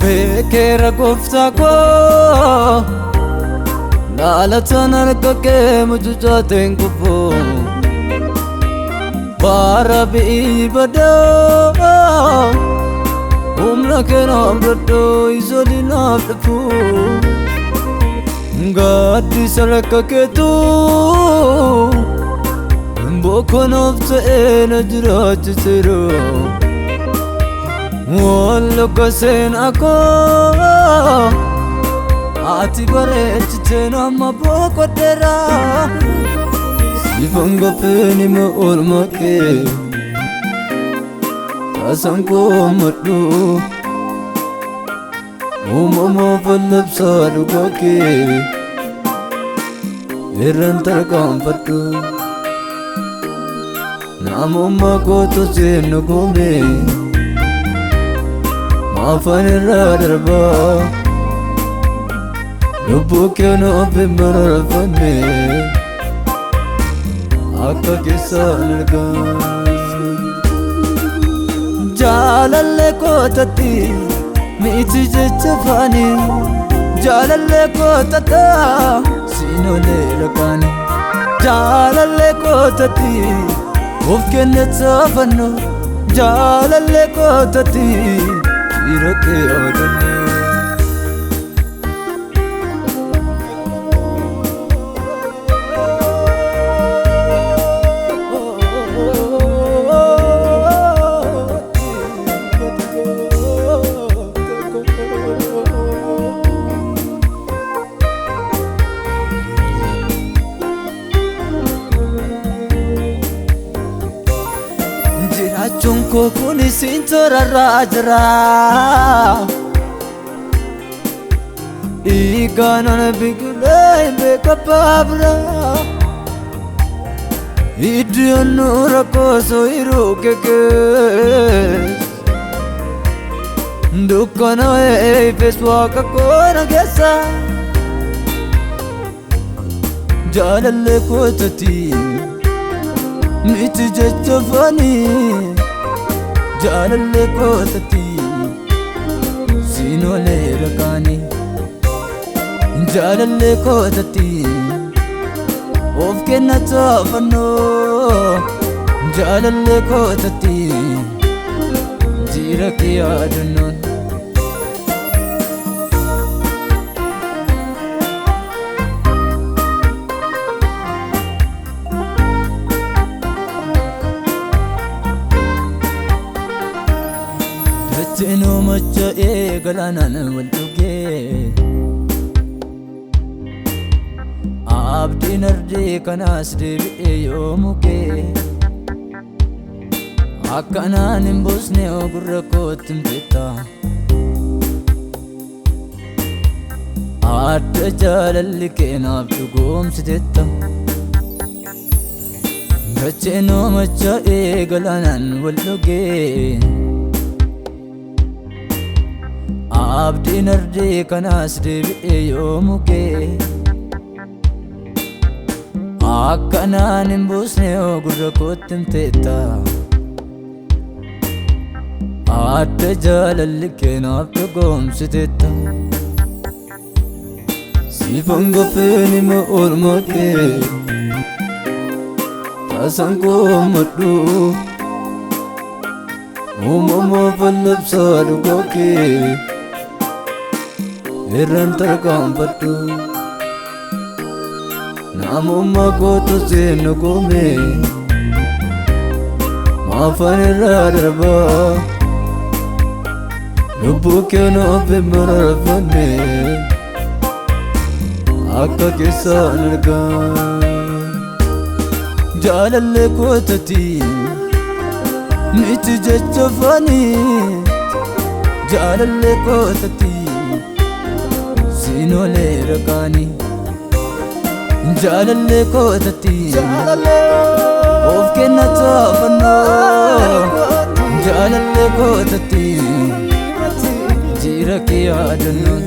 Bekera gofta Nalatan argake mujujaten kufu Barabi bada Umna kena abdado izodi nafdafu Gadi sarakake tu Boko nafta ena jirajitiru Wallo kasen ako Ati barechite nama boko dera Sifanga peni ma olmake Asanko matu Umama pallab saru kake Irantar kampatu Namumma ko to senu gome Afan radarba Lubbu kyano bimar fane Akka kisa nirga Jalalle ko tati Miti jechafani Jalalle ko tata Sinole rakani Jalalle ko tati Ufke netsafano Jalalle ko tati Irake adane Jirachunko kuni sintora rajra Igana bigulay bekapabra Idionura koso irukeke Dukana peswaka kona gesa Jalalle kotati Miti jechafani Jalalle kotati Sinole rakani Jalalle kotati Ufke natafano Jalalle kotati Jira ki adunon Tino macha egalanan waltuge Abdi narde kanas devi yomuke Akana nimbusne ogurra kotim beta Adda jalalike nabdu gom sideta Tino macha egalanan waltuge Abdi narde kanas devi yomuke Akkana nimbusne ogurra kotim teta Adda jalalike nabdu gom sideta Sifanga peni ma olmake Asanko matu Umama pallab saru kake Irantar kampatu Namumma ko to senu gome Afan radarba Lubbu kyano bimar fane Akka kisa nirga Jalalle kotati miti jecha foonii jaalallee kootatti siinolee raqaanii jaalallee kootatti of kenna taafannoo jaalallee kootatti jira kee yaadannoo